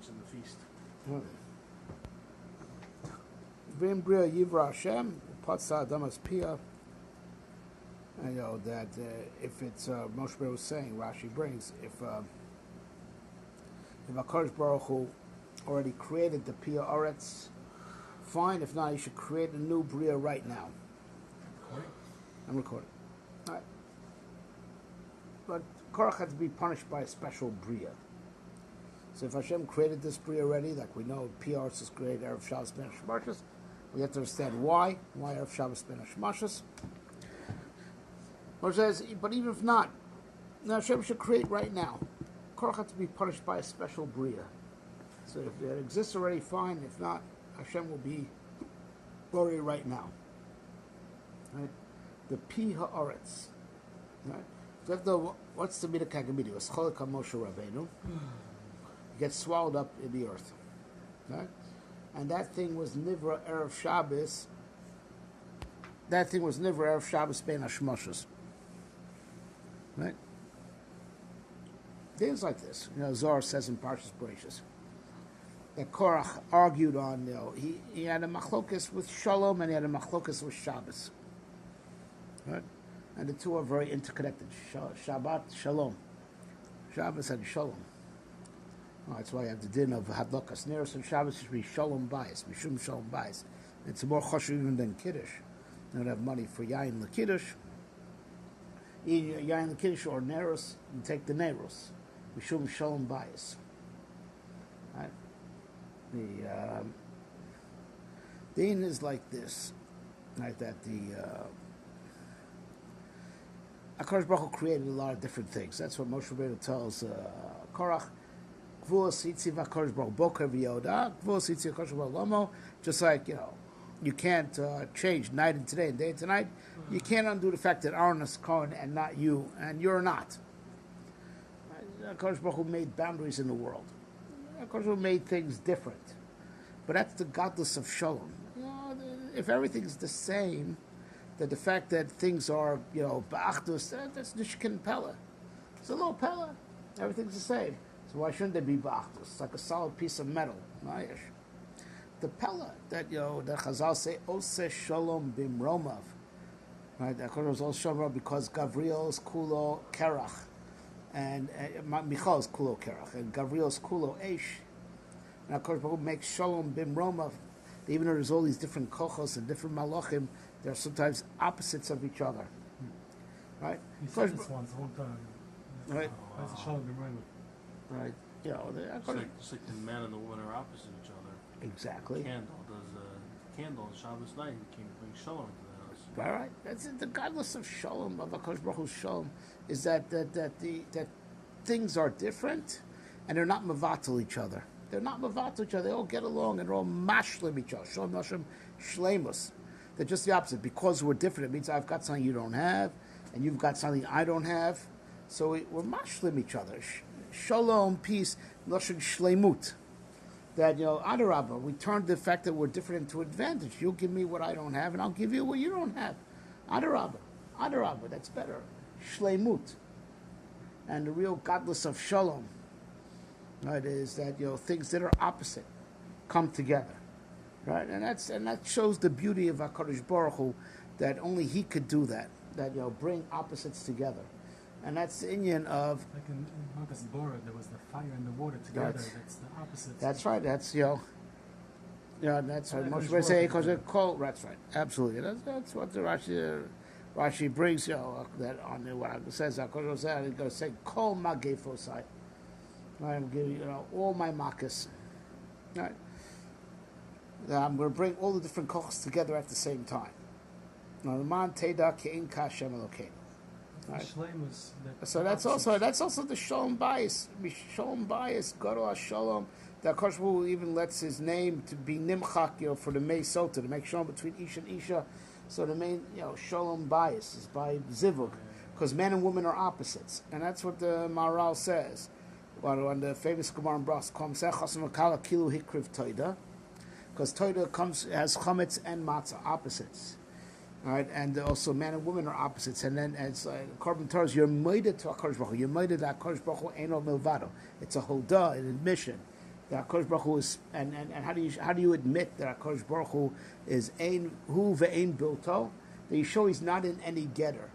mention the feast. V'im bria yivra Hashem patsa adamas pia. And that if it's Moshe was saying, Rashi brings, if HaKadosh Baruch Hu already created the pia aretz, fine. If not, you should create a new bria right now. I'm recording. All right. But Korach had to be punished by a special bria. So if Hashem created this bria already, like we know pia aretz is created Erev Shabbos ben Hashmashas, we have to understand why Erev Shabbos ben Hashmashas. Moshe says, but even if not, now Hashem should create right now. Korach had to be punished by a special bria. So if it exists already, fine. If not, Hashem will be glory right now. Right? The pi haaretz. Right? So what's the midah kagamidu? It's cholik Moshe Rabbeinu. It gets swallowed up in the earth. Right? And that thing was nivra erev Shabbos. That thing was nivra erev Shabbos ben Hashmashas. Right? Things like this. Zohar says in Parshas Bereshis that Korach argued on, he had a machlokas with Shalom and he had a machlokas with Shabbos. Right? And the two are very interconnected. Shabbat, Shalom. Shabbos and Shalom. That's why you have the din of Hadlakas Neros and Shabbos should be Shalom Bayis, Mishum Shalom Bayis. It's more choshev even than Kiddush. You don't have money for Yain L'Kiddush. Yain L'Kiddush or Neros, you take the Neros. Mishum Shalom Bayis. Right? The din is like this. Right? That HaKadosh Baruch Hu created a lot of different things. That's what Moshe Rabbeinu tells Korach. Just like, you can't change night and today and day to night. You can't undo the fact that Aaron is Cohen and not you, and you're not. HaKadosh Baruch Hu made boundaries in the world. HaKadosh Baruch Hu made things different. But that's the godless of Shalom. If everything's the same, that the fact that things are, ba'achdus, that's nishkin pella. It's a little pella. Everything's the same. So why shouldn't they be ba'achdus? It's like a solid piece of metal. Mayish. The pella that, that Chazal say, Oseh Shalom bimromav. Right? That was all Shalom because Gavriel's kulo Korach. And Michal's kulo Korach. And Gavriel's kulo Eish. And of course, makes Shalom bimromav. Even though there's all these different kochos and different malachim, they're sometimes opposites of each other. Right? He said this once the whole time. Right? That's a Shalom bimromav. Right. It's like the man and the woman are opposite each other. Exactly. The candle does the candle on Shabbos night. He came to bring Shalom into the house. All right. That's it. The godless of Shalom, of HaKadosh Baruch Hu's Shalom, is that things are different, and they're not mavatal each other. They're not mavatal each other. They all get along and they're all mashlim each other. Shalom Hashem shleimus. They're just the opposite. Because we're different, it means I've got something you don't have, and you've got something I don't have. So we're mashlim each other. Shalom, peace, lashon shleimut. That, adarabah, we turn the fact that we're different into advantage. You'll give me what I don't have, and I'll give you what you don't have. Adarabah, that's better. Shleimut. And the real godless of shalom, right, is that, things that are opposite come together. Right? And that shows the beauty of HaKadosh Baruch Hu, that only He could do that. That, bring opposites together. And that's the Inyan of... Like in Marcus Bora, there was the fire and the water together. That's the opposite. That's right. That's, that's right. Moshe Rabbeinu say, because they're cold. That's right. Absolutely. That's what the Rashi brings, that on what it says. I'm going to say, Kol magefosai. I'm going to give you, all my makas. Right? I'm going to bring all the different kochs together at the same time. Now, the man teda ke'in ka Hashem Elokeinu. Right. So that's also the shalom bias. Shalom bias, Garo Shalom. That Kosh even lets his name to be nimchak, for the Mei Sota, to make shalom between Isha and Isha. So the main, shalom bias is by zivug, because men and women are opposites, and that's what the Maharal says. On the famous Gemara in Bras, kilu hikriv toida, because toida has chametz and matzah, opposites. Right, and also man and woman are opposites, and then as Korban Torah, you're moided to HaKadosh Baruch Hu. You're moided to HaKadosh Baruch Hu Eino Milvado. It's a holdah, an admission That HaKadosh Baruch Hu is, and how do you admit that HaKadosh Baruch Hu is ein hu ve'ein bilto? That you show he's not in any getter.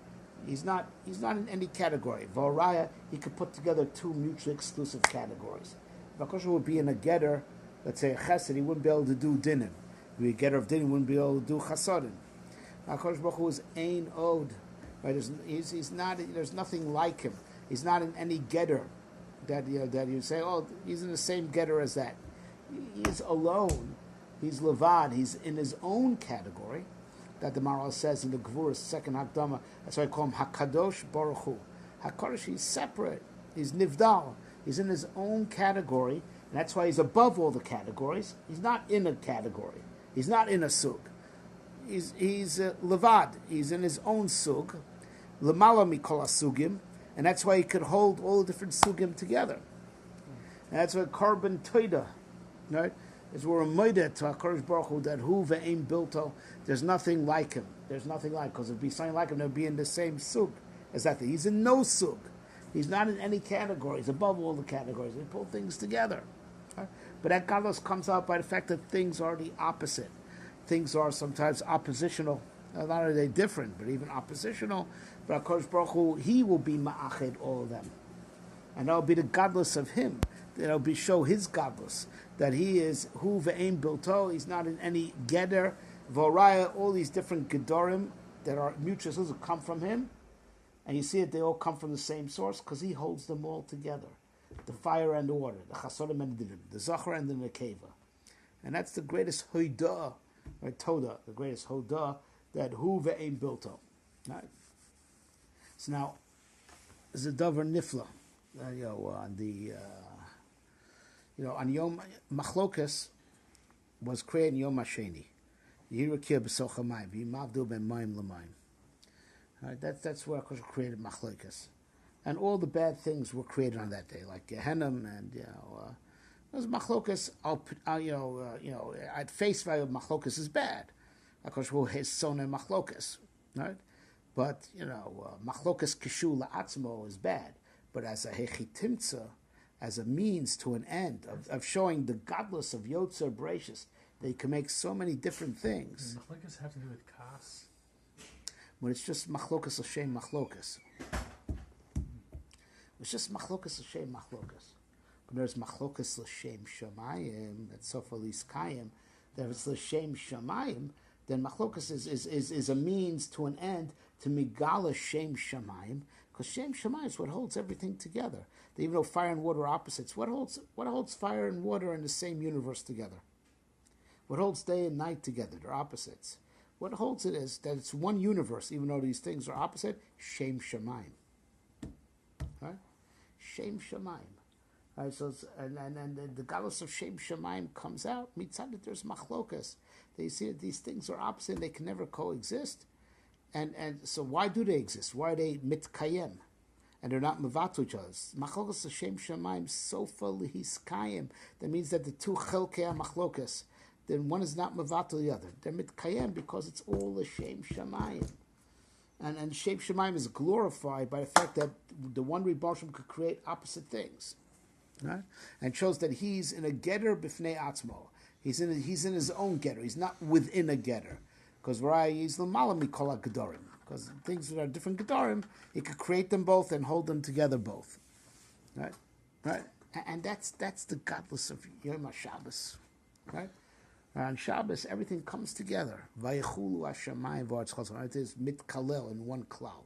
He's not in any category. V'oraya, he could put together two mutually exclusive categories. If HaKadosh Baruch Hu would be in a getter, let's say a chesed, he wouldn't be able to do dinim. If he be a getter of dinim, he wouldn't be able to do chasadim. HaKadosh Baruch Hu is ein od. Right? He's not. There's nothing like him. He's not in any getter that you say, oh, he's in the same getter as that. He's alone. He's levad. He's in his own category. That the Maral says in the Gvur's second Hakdama. That's why I call him Hakadosh Baruch Hu. Hakadosh. He's separate. He's nivdal. He's in his own category, and that's why he's above all the categories. He's not in a category. He's not in a sug. He's levad. He's in his own sug. Lemala mikol asugim, and that's why he could hold all the different sugim together. And that's why korban toida, right? Is we're a moida to HaKadosh Baruch Hu that hu ve'ein bilto. There's nothing like him. There's nothing like, because if it'd be something like him, they'd be in the same sug as that thing. He's in no sug. He's not in any category. He's above all the categories. They pull things together. Right? But that gadlus comes out by the fact that things are the opposite. Things are sometimes oppositional. Not only are they different, but even oppositional. But HaKadosh Baruch Hu, he will be ma'ached all of them. And that'll be the godless of him. That'll be show his godless. That he is hu ve'ein bilto. He's not in any geder, v'oraya, all these different gedorim that are mutual that come from him. And you see it, they all come from the same source because he holds them all together. The fire and the water, the chasodim and the dinim, the zachar and the nekeva. And that's the greatest hoidah, right? Toda, the greatest hodah, that hu ve'ein bilto. Right? So now, there's a davar nifla, on Yom Machlokas was created in Yom Hasheni. Yirukir b'socha mayim, v'yimavdu ben mayim l'mayim. Right, that's where HaKadosh created Machlokas, and all the bad things were created on that day, like Gehenna and those Machlokas. At face value, Machlokas is bad. HaKadosh has soneh Machlokas, right? But, machlokas kishu la'atzmo is bad. But as a hechitimtza, as a means to an end, of showing the godless of Yotzer Bereshis, they can make so many different things. Does machlokas have to do with kas? When it's just machlokas l'shem machlokas. It's just machlokas l'shem machlokas. But there's machlokas l'shem shamayim, that's sofa liskayim. That if it's l'shem shamayim, then machlokas is a means to an end to migala shem shamayim, because shem shamayim is what holds everything together. Even though fire and water are opposites, what holds fire and water in the same universe together? What holds day and night together? They're opposites. What holds it is that it's one universe, even though these things are opposite. Shem shamayim, right? Shem shamayim. Right, so and the galus of Shem Shemaim comes out. Mitzad that there's machlokas. They see that these things are opposite and they can never coexist. And so why do they exist? Why are they mitkayem? And they're not mevatu each other. Machlokas of Shem Shemaim sofa lihiskayem. That means that the two chelkei machlokas, then one is not mevatu the other. They're mitkayem because it's all the Shem Shemaim. And Shem Shemaim is glorified by the fact that the one Rebbe could create opposite things. Right? And shows that he's in a getter b'fnei atzmo. He's in his own getter. He's not within a getter. Because he's l'mala mikol gedorim. Because things that are different gedorim, he could create them both and hold them together both. Right? Right? And that's the godless of Yom HaShabbos. Right? On Shabbos, everything comes together. Vayechulu hashamayim v'aretz chosam. It is mitkalel in one klal.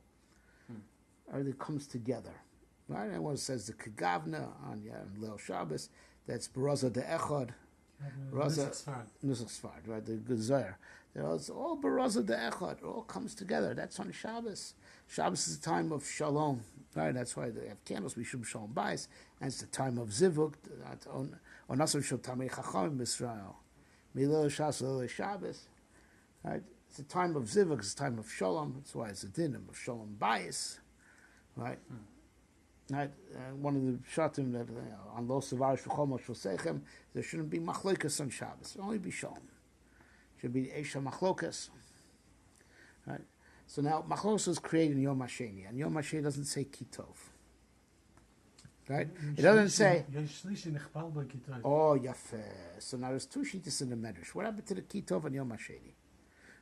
Everything comes together. Right? And one says the Kagavna on Leil Shabbos, that's Baraza de Echad, Nusach Sfard, right? The Gezer. It's all Baraza de Echad. It all comes together. That's on Shabbos. Shabbos is the time of Shalom, right? That's why they have candles. We should Shalom Bais, and it's the time of Zivuk. On Nasr Shel Tamei Chacham Israel, Milel Shabbos, right? It's the time of Zivuk. It's the time of Shalom. That's why it's a dinim of Shalom Bais, right? Right, one of the shatim that on Lo Savarish V'Chol Moshe Sechem, there shouldn't be machlokas on Shabbos. It'll only be shalom. Should be Esha machlokas. Right. So now machlokas was created in Yom Hasheni, and Yom Hasheni doesn't say kitov. Right? It doesn't say. Yesh shlishi nechpal by kitov. Oh, yafeh. So now there's two shittas in the medrash. What happened to the kitov and Yom HaSheni?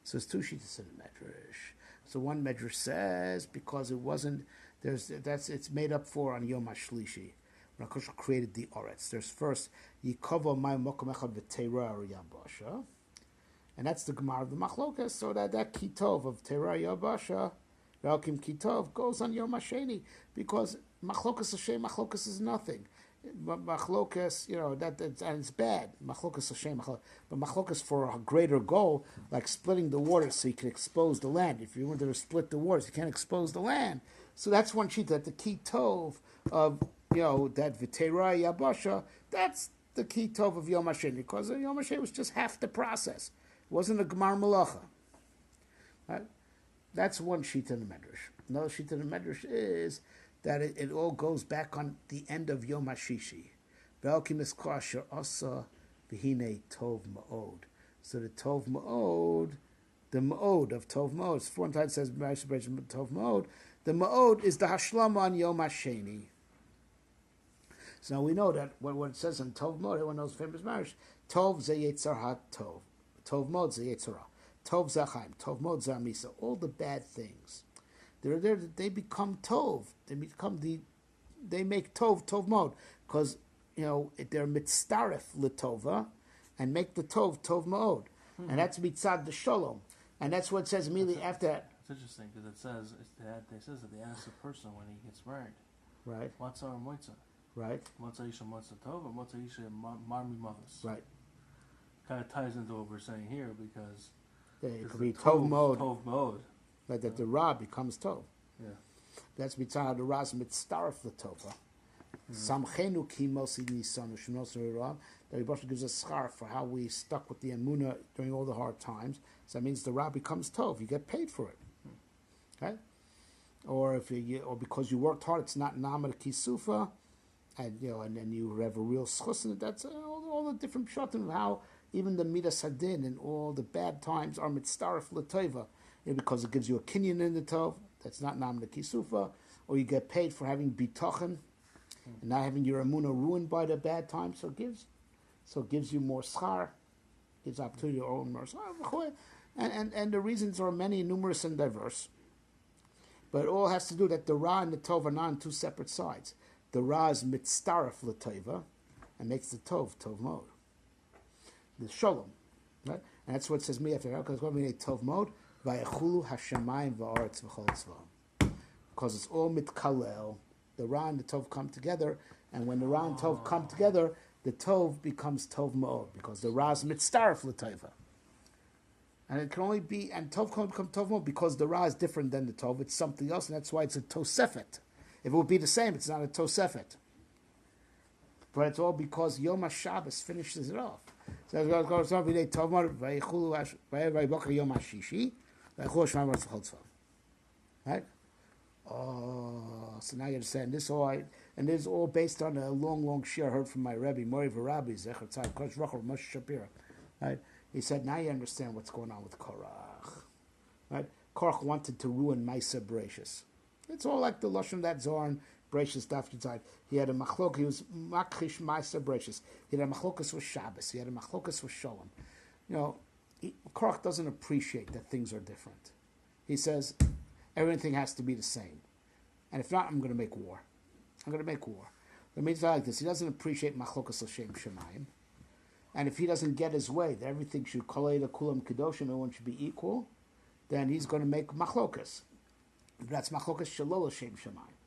So there's two shittas in the medrash. So one medrash says because it wasn't it's made up for on Yom HaShlishi. When HaKadosh created the Oretz. There's first Yikova my mokom echad v'teira yabasha, and that's the Gemara of the Machlokas. So that kitov of teira yabasha, Rakim kitov goes on Yom HaSheni because Machlokas Hashem, Machlokas is nothing. Machlokas, and it's bad. Machlokas Hashem, but Machlokas for a greater goal, like splitting the waters so you can expose the land. If you wanted to split the waters, you can't expose the land. So that's one sheet that the kitov of that V'terah Yabasha, that's the kitov of Yom HaSheni, because Yom HaSheni was just half the process. It wasn't a Gemar Malacha. Right? That's one sheet in the Medrash. Another sheet in the Medrash is that it all goes back on the end of Yom HaShishi. Ve'alkim eskasher asa v'hine tov ma'od. So the tov ma'od, the ma'od of tov ma'od, 4 times says tov ma'od. The ma'od is the hashlama on Yom HaSheni. So now we know that when it says in tov ma'od, everyone knows famous marriage. Tov ze yetzar ha tov. Tov ma'od ze yetzara. Tov ze chaim. Tov ma'od ze amisa. All the bad things. They become tov. They make tov mode because they're mitzaref l'tova and make the tov mode, and that's mitzad the shalom, and that's what it says immediately after that. It's interesting because it says that they ask a person when he gets married, Right. What's our moitza? Right. Moitza isha moitza tov, or moitza isha marmi mothers? Right. Kind of ties into what we're saying here because It could be tov mode. Tov mode. Like that the ra becomes tov. Yeah. That's mitzad the ra's mitzaref l'tova. Samchenu ki mosi nisanu shmos ra. The Rebbe gives us schar for how we stuck with the emunah during all the hard times. So that means the ra becomes tov. You get paid for it. Okay? Or because you worked hard, it's not namar kisufa, and then you have a real schus in it. That's all the different pshatim of how even the midas hadin and all the bad times are mitzaref l'tova. Because it gives you a kinyan in the tov, that's not namna kisufa, or you get paid for having bitochen and not having your emunah ruined by the bad times. So it gives you more schar, gives opportunity to own more schar, and the reasons are many, numerous, and diverse. But it all has to do that the ra and the tov are not on two separate sides. The ra is mitzaref l'tova and makes the tov mode. The shalom, right? And that's what it says because it's going to be tov mode. Vayachulu hashemayim va'aretz v'chol tzvahim. Because it's all mitkalel. The ra and the tov come together, and when the ra and tov come together, the tov becomes tov ma'od, because the ra is mitzaref l'tova. And it can only be, and tov can become tov ma'od because the ra is different than the tov. It's something else, and that's why it's a tosefet. If it would be the same, it's not a tosefet. But it's all because Yom HaShabbos finishes it off. So it goes on every day, tov ma'od vayachulu vayboker Yom HaShishi. Right? Oh, so now you understand this all, and this is all based on a long shir I heard from my Rebbe, Mori V'Rabbi, Zecher Tzad, Kosh Rachel, Moshe Shapira. Right? He said, now you understand what's going on with Korach. Right? Korach wanted to ruin Maisa Bereshis. It's all like the Lashon that Zohar Bereshis Daf Yitzhak. He had a machlok, he was Makrish Maisa Bereshis. He had a machlokas with Shabbos. He had a machlokas with Shalom. Korach doesn't appreciate that things are different. He says, everything has to be the same. And if not, I'm going to make war. It means like this. He doesn't appreciate machlokas Hashem Shemayim. And if he doesn't get his way, that everything should kolei kulam kedoshim, everyone should be equal, then he's going to make machlokas. That's machlokas shalol Hashem Shemayim.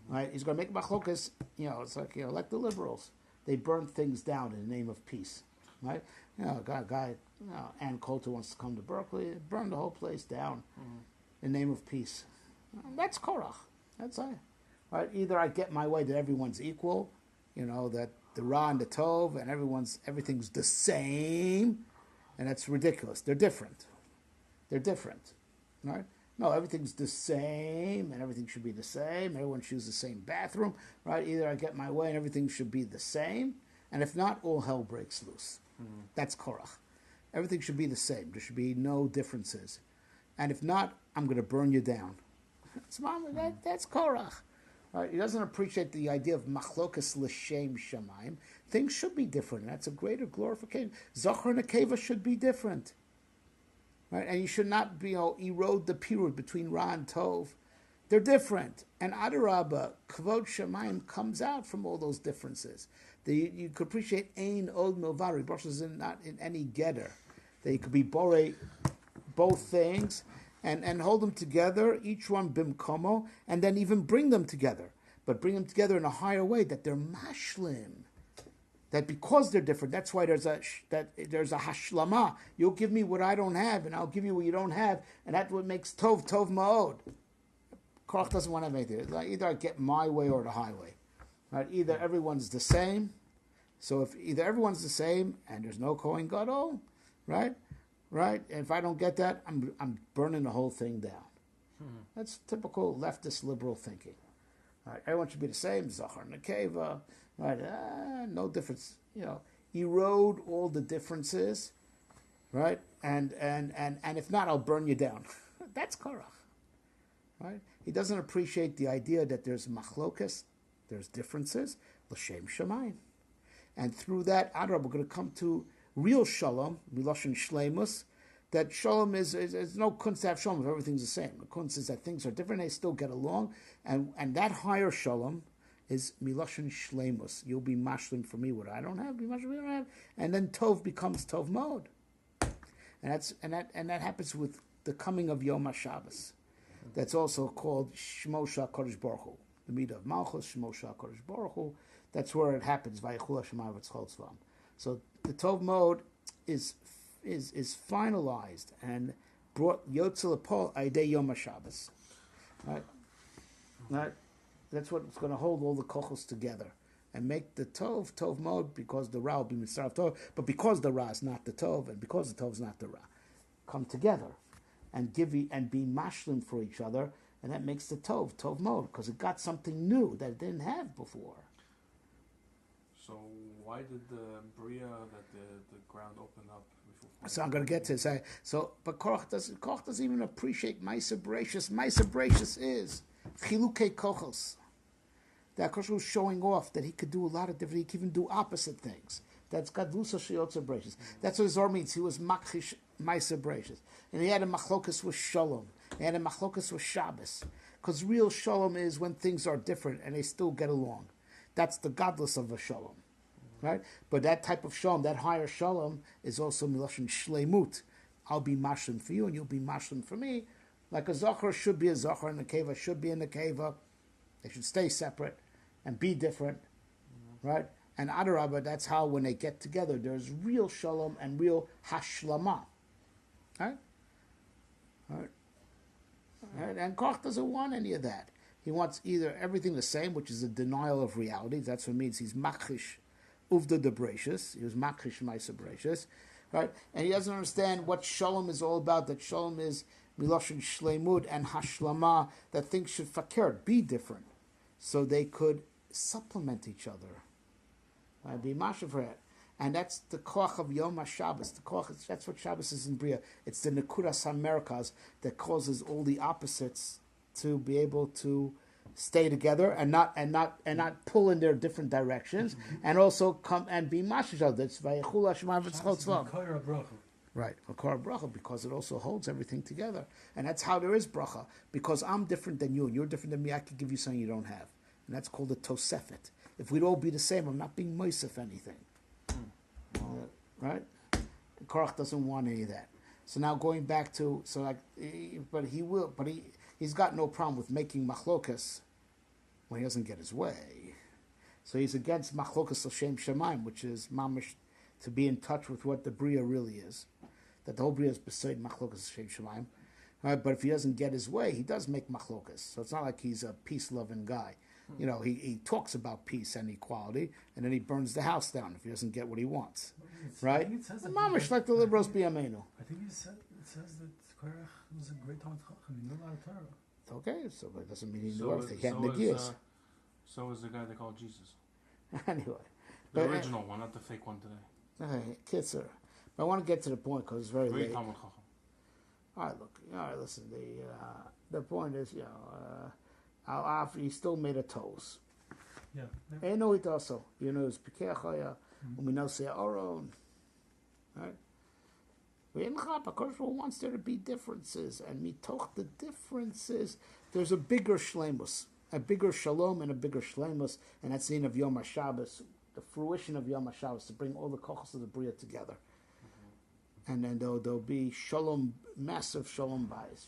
Right? He's going to make machlokas, it's like the liberals. They burn things down in the name of peace. Right? A guy, Ann Coulter wants to come to Berkeley, burn the whole place down in the name of peace. That's Korach. That's it. Right? Either I get my way that everyone's equal, that the Ra and the Tov and everything's the same, and that's ridiculous. They're different. Right? No, everything's the same, and everything should be the same. Everyone should use the same bathroom. Right? Either I get my way and everything should be the same, and if not, all hell breaks loose. That's Korach. Everything should be the same. There should be no differences. And if not, I'm going to burn you down. That's Korach. Right? He doesn't appreciate the idea of machlokas l'shem shamayim. Things should be different. That's a greater glorification. Zachar and Nekeva should be different. Right? And you should not erode the period between Ra and Tov. They're different. And Adarabba, Kvod Shamayim comes out from all those differences. You could appreciate Ein Od Milvari. Bosh is not in any getter. That you could be Bore both things and hold them together, each one bimkomo, and then even bring them together. But bring them together in a higher way, that they're mashlim. That because they're different, that's why there's a hashlama. You'll give me what I don't have, and I'll give you what you don't have, and that's what makes tov ma'od. Korach doesn't want to have anything. It's like either I get my way or the highway. Right? Either everyone's the same. So if either everyone's the same and there's no Kohen Gadol, right? And if I don't get that, I'm burning the whole thing down. That's typical leftist liberal thinking. Right? Everyone should be the same. Zachar and Nekeva. Right? No difference. Erode all the differences. Right? And if not, I'll burn you down. That's Korach. Right? He doesn't appreciate the idea that there's machlokas, there's differences, l'shem shamayim. And through that, Adrab, we're going to come to real shalom, miloshin shleimus, that shalom is no kunst to have shalom if everything's the same. The kunst is that things are different, they still get along, and that higher shalom is miloshin shleimus. You'll be mashlim for me what I don't have, be mashlim what I don't have, and then tov becomes tov mode. And that happens with the coming of Yom HaShabbos. That's also called Shmo Kodesh Baruch Hu. The midah of Malchus, Shmo Kodesh Baruch Hu. That's where it happens. Vayichul Hashem Haaretz Tzvam. So the Tov mode is finalized and brought Yotze L'Pol Aidei Yom HaShabbos. Right? That's what's going to hold all the kochos together and make the Tov mode, because the Ra will be Mitzvah Tov, but because the Ra is not the Tov and because the Tov is not the Ra, come together and be mashlim for each other, and that makes the Tov mode, because it got something new that it didn't have before. So why did the Bria, that the ground opened up before? So I'm going to get to it. But Korach doesn't even appreciate Maisa Bereshis. Maisa Bereshis is Chilukei Kochos. That Koch was showing off that he could do a lot of different, he could even do opposite things. That's Gadlusa Sheyotze Bereshis. That's what Zor means. He was Makhish Maisa Bereshis. And he had a machlokas with Shalom. He had a machlokas with Shabbos. Because real Shalom is when things are different and they still get along. That's the godless of a Shalom. Right? But that type of Shalom, that higher Shalom, is also Miloshin Shleimut. I'll be mashlim for you and you'll be mashlim for me. Like a Zachar should be a Zachar and a Keva should be in the Keva. They should stay separate and be different. Right? And Adarabba, that's how when they get together, there's real Shalom and real Hashlama. Right? And Korach doesn't want any of that. He wants either everything the same, which is a denial of reality. That's what it means. He's makhish uvda de brachus. He was makhish maisa brachus, right? And he doesn't understand what shalom is all about. That shalom is miloshin shleimud and hashlama. That things should fakir, be different, so they could supplement each other. Be masha for it. And that's the koach of Yom HaShabbos. That's what Shabbos is in Bria. It's the Nekudas HaMerkaz that causes all the opposites to be able to stay together and not pull in their different directions, and also come and be mashiach. That's Vayichul Hashem Haaretz Tzvam. Right, Makar Bracha, because it also holds everything together, and that's how there is bracha. Because I'm different than you, and you're different than me, I could give you something you don't have, and that's called a tosefet. If we'd all be the same, I'm not being moisef anything. Right? Korach doesn't want any of that. So now going back to he's got no problem with making machlokas when he doesn't get his way. So he's against machlokas l'shem shemaim, which is mamish, to be in touch with what the bria really is. That the whole bria is beside machlokas l'shem shemaim. Right? But if he doesn't get his way, he does make machlokas. So it's not like he's a peace-loving guy. He talks about peace and equality, and then he burns the house down if he doesn't get what he wants. Right? Mamish, like the liberals b'yameinu. I think it says that Korach was a great Talmud Chacham. He knew a lot of Torah. Okay, so it doesn't mean he knew everything. He had negias. So is the guy they call Jesus. Anyway. The original one, not the fake one today. Okay, Kitzer. But I want to get to the point because it's very Great late. Talmud Chacham. All right, listen. The point is, He still made a toes. Yeah. Ain't no it also. It's Pikeachaya, Uminose Oron. Right? HaKadosh wants there to be differences, and mitoch the differences, there's a bigger shlemus, a bigger shalom and a bigger shlemus, and that's the end of Yom HaShabbos, the fruition of Yom HaShabbos, to bring all the kochos of the Bria together. And then there'll be shalom, massive shalom bayis,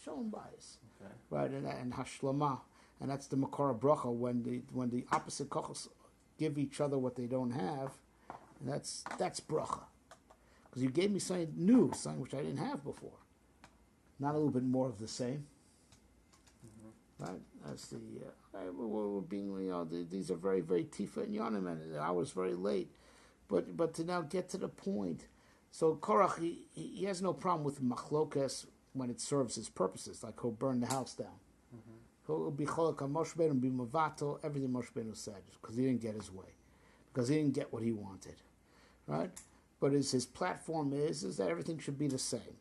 Okay. right? And hashlama, and that's the makor bracha, when the opposite kochos give each other what they don't have, and that's bracha. Because you gave me something new, something which I didn't have before. Not a little bit more of the same. Right? That's the we're being, these are very, very tifa and yonim, and I was very late. But to now get to the point, so Korach, he has no problem with machlokas when it serves his purposes, like he'll burn the house down. He'll be cholak on Moshe Rabbeinu, be mavato, everything Moshe Rabbeinu said, because he didn't get his way, because he didn't get what he wanted, right? But his platform is that everything should be the same,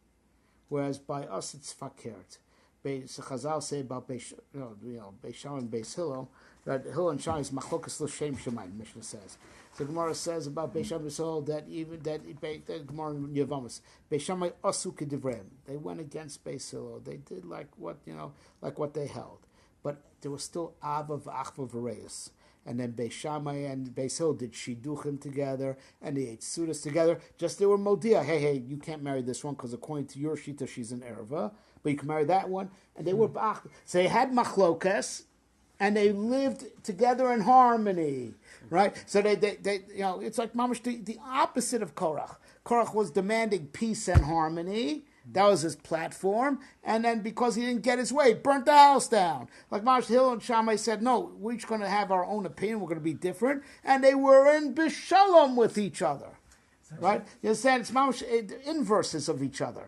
whereas by us it's fakert. Chazal say about Beis Shammai and Beis Hillel, that Hillel and Shammai is machlokas l'shem shemayim. Mishnah says. So Gemara says about Beis Shammai and Beis Hillel that Gemara in Yevamos, Beis Shammai asu k'divrem. They went against Beis Hillel. They did like what they held, but there was still ava v'achva v'reis. And then Beis Shammai and Beis Hillel did shiduchim together, and they ate sudas together. Just they were modia. Hey, you can't marry this one because according to your shita, she's an erva, but you can marry that one. And they were bach. So they had machlokas, and they lived together in harmony, right? So they it's like mamash the opposite of Korach. Korach was demanding peace and harmony. That was his platform, and then because he didn't get his way, burnt the house down. Like Moshe Hill and Shammai said, no, we're each going to have our own opinion, we're going to be different, and they were in bishalom with each other, right? You understand? It's Moshe, inverses of each other.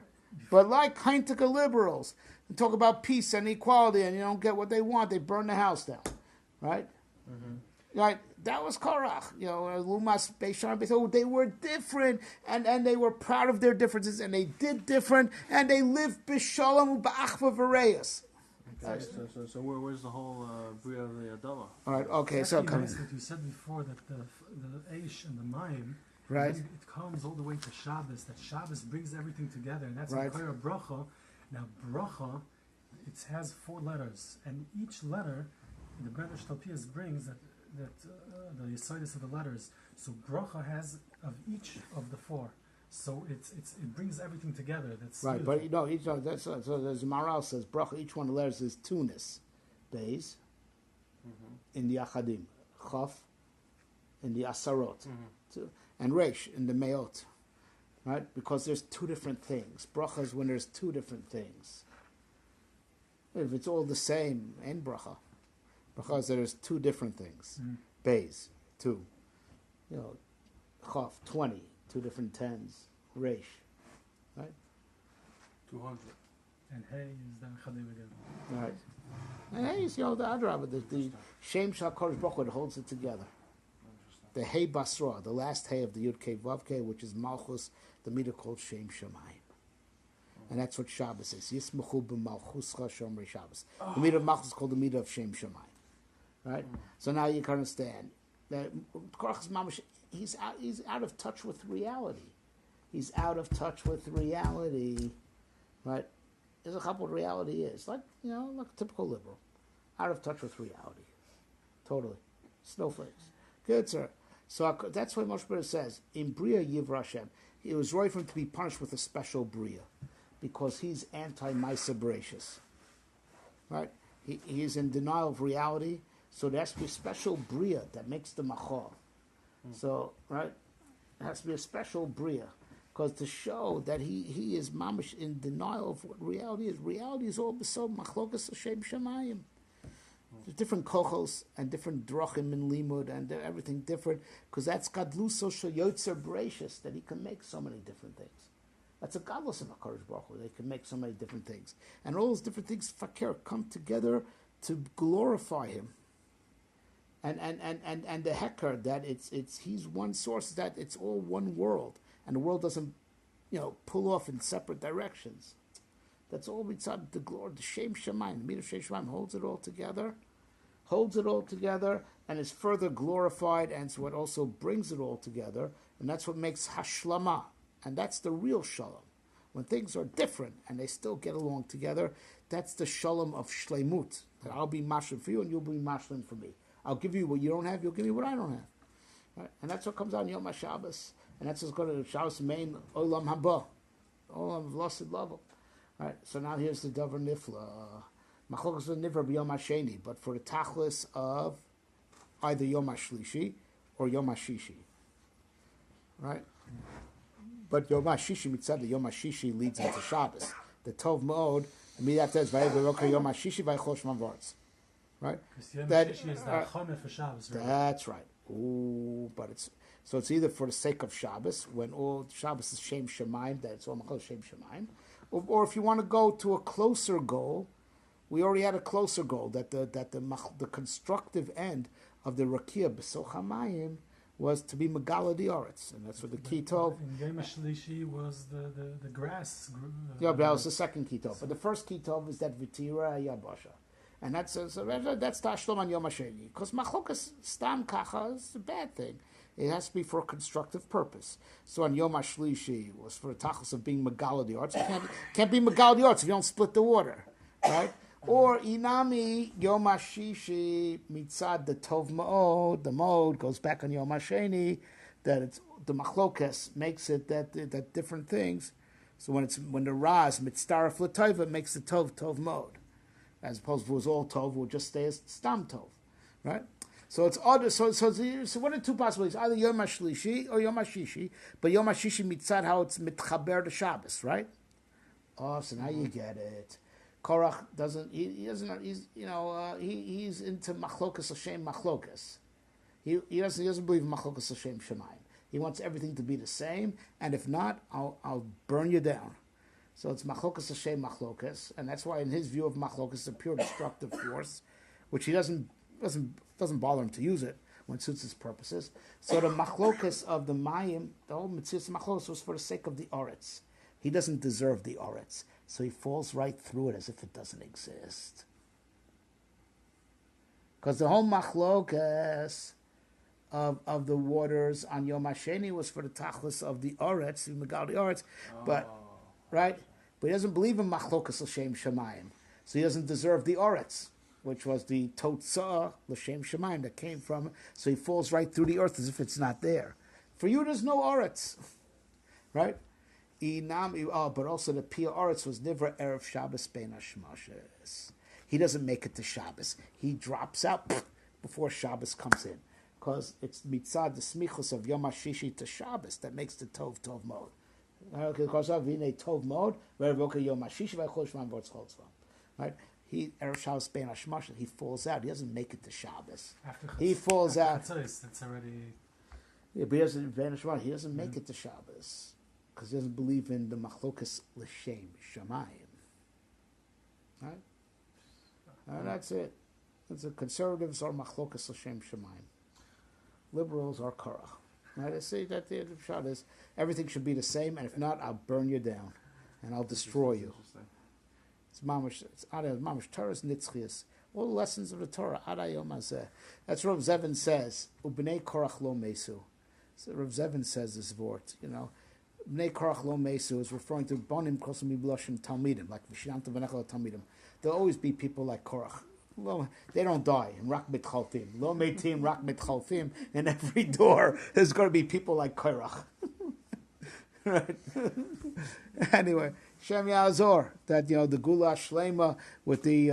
But like Heintica liberals, they talk about peace and equality, and you don't get what they want, they burn the house down, right? Right? That was Korach. Lumas, Beis Shammai, Beis Hillel, they were different, and they were proud of their differences, and they did different, and they lived b'shalom u'ba'achva v'reyas. Okay, so where's the whole Bria of the Adama? All right, okay, It's so actually come nice that you said before that the Eish and the Mayim, right? it comes all the way to Shabbos, that Shabbos brings everything together, and that's Right. Makor bracha. Now, bracha, it has 4 letters, and each letter, the Brother Shtalpias brings that the Yesodis of the letters. So bracha has of each of the 4. So it brings everything together. That's Right, beautiful. but that's so. There's Maral says bracha. Each one of the letters is tunis, beis, in the achadim, chaf, in the asarot, and reish in the meot, right? Because there's 2 different things. Bracha is when there's 2 different things. If it's all the same, in bracha. Because there's 2 different things. Beis, 2. Chaf, 20, 2 different tens. Reish, right? 200. And hey is the Chadim again. Right. And hey, the Adrabah, the Shem Shal Kodesh Baruch Hu, it holds it together. The Hey Basra, the last Hey of the Yud Kei Vav Kei, which is Malchus, the meter called Shem Shemayim. And that's what Shabbos is. Yismachu b'malchuscha shomrei Shabbos. The meter of Malchus is called the meter of Shem Shemayim. Right? So now you can understand that Korach's mamash, he's out of touch with reality. He's out of touch with reality. Right? There's a couple of reality is. Like a typical liberal. Out of touch with reality. Totally. Snowflakes. Good, sir. So that's why Moshe Rabbeinu says, in Bria Yivra Hashem, it was right for him to be punished with a special Bria, because he's anti-Maisa Bereshis. Right? He is in denial of reality, so there has to be a special Bria that makes the Machal. So, right? It has to be a special Bria, because to show that he is mamish in denial of what reality is. Reality is all besod machlokas Hashem Shemayim. There's different kochos and different drachim in limud and everything different, because that's gadluso shel yotzer bereshis, that he can make so many different things. That's a godless of HaKadosh Baruch Hu. They can make so many different things, and all those different things fakir come together to glorify him. And the hecker that it's he's one source, that it's all one world, and the world doesn't pull off in separate directions. That's all we said. The glory, the Shem Shemayim, the meter of Shem Shemayim holds it all together, holds it all together, and is further glorified, and so it also brings it all together, and that's what makes hashlama, and that's the real shalom. When things are different and they still get along together, that's the shalom of shleimut. That I'll be mashlim for you and you'll be mashlim for me. I'll give you what you don't have, you'll give me what I don't have. Right? And that's what comes out in Yom HaShabbos. And that's what's going to Shabbos main Olam Haba. Olam V'losid level. Right? So now here's the Davar Nifla. Machlokas Nivra b'Yom HaSheni, but for the tachlis of either Yom HaShlishi or Yom HaShishi. Right? But Yom HaShishi mitzad the Yom HaShishi leads into Shabbos. The Tov Mode, immediately after is Vayev Yom HaShishi Vayechosh Manvarts. Right? Because Yom HaShishi is the Chana for Shabbos, right? That's right. Ooh, but it's either for the sake of Shabbos, when all Shabbos is Shem Shemaim, that it's all Machal Shem Shemaim, or if you want to go to a closer goal, we already had a closer goal that the constructive end of the Rakia B'Soch HaMayim was to be Megala Dioretz, and that's what the Kitov. And Yom HaShlishi was the grass. Yeah, but that was the second Kitov. But the first Kitov is that Vitira Yabasha. And that's Tashlom on Yom HaSheni. Because Machlokas Stam Kacha is a bad thing. It has to be for a constructive purpose. So on Yom HaShlishi was for the tachlis of being Megala Dioretz. You can't be Megala Dioretz if you don't split the water. Right? Or Inami Yom HaShishi Mitzad the Tov Ma'od. The Ma'od goes back on Yom HaSheni, that it's the Machlokas makes it that different things. So when the Raz Mitzdaref L'Tov, it makes the Tov Ma'od. As opposed to if it was all Tov, it would just stay as Stam Tov. Right? So it's odd. So what are two possibilities? Either Yom HaShlishi or Yom HaShishi, but Yom HaShishi Mitzad how it's Mitchaber to Shabbos, right? Oh, so now you get it. Korach doesn't. He's into machlokas Hashem machlokas. He doesn't believe in machlokas Hashem Shemaim. He wants everything to be the same, and if not, I'll burn you down. So it's machlokas Hashem machlokas, and that's why in his view of machlokas is a pure destructive force, which he doesn't bother him to use it when it suits his purposes. So the machlokas of the mayim, the whole mitzvah machlokas was for the sake of the oretz. He doesn't deserve the oretz. So he falls right through it as if it doesn't exist. Because the whole machlokas of the waters on Yom HaSheni was for the tachlis of the oretz, the megal the oretz, but right? But he doesn't believe in machlokas l'shem shemayim, so he doesn't deserve the oretz, which was the totzah l'shem shemayim that came from. So he falls right through the earth as if it's not there. For you, there's no oretz, right? But also the Pia Oretz was Nivra Erev Shabbos Bein Hashmashes. He doesn't make it to Shabbos. He drops out before Shabbos comes in. Because it's mitzad the smichus of Yom HaShishi to Shabbos that makes the Tov mode. Because of Vine Tov mode, where Yom HaShishi V'Chosh Man Vortz Cholzvam. Right? He Erev Shabbos Bein Hashmashes. He falls out. He doesn't make it to Shabbos. He falls out. That's already. Yeah, but he doesn't Bein Hashmashes. He doesn't make it to Shabbos. Because he doesn't believe in the machlokas l'shem shamayim, right? That's it. The conservatives are machlokas l'shem shamayim. Liberals are Korach. Right? I say that the shot is everything should be the same, and if not, I'll burn you down, and I'll destroy you. It's mamash. It's mamash Torah's nitzchias. All the lessons of the Torah. Ada yom hazeh. That's what Rav Zevin says. Ubnei Korach lo mesu. So Rav Zevin says this vort. Bnei Korach lo mesu is referring to bonim kosim mibloshim talmidim, like v'shianta v'nechel talmidim. There'll always be people like Korach. They don't die. In rak mitchalfim, lo meitim rak mitchalfim. In every door, there's going to be people like Korach. Right. Anyway, Shem Yazor, that the Gula Shlema with the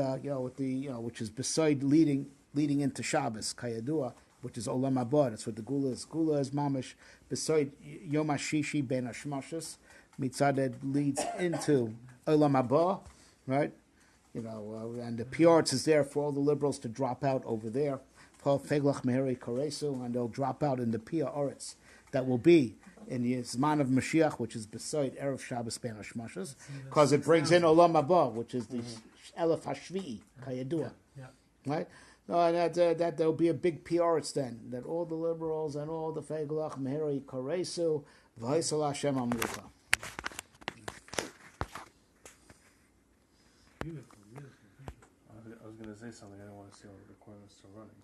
which is beside leading into Shabbos Kayadua, which is Olam Haba. That's what the Gula is. Gula is mamish beside Yom HaShishi Ben Hashmashas. Mitzad that leads into Olam Haba, right? And the Piyarts is there for all the liberals to drop out over there. Feglach Meheri Koresu, and they'll drop out in the Pia Oretz. That will be in the Zman of Mashiach, which is beside Erev Shabbos Ben Hashmashas, because it brings in Olam Haba, which is the Elef Hashvi'i, Kayadua. Right? No, that there'll be a big Piyarts then, that all the liberals and all the Feglach Meheri Koresu, V'haisal Hashem Amrucha. Beautiful. I was going to say something. I didn't want to see all the recording was still running.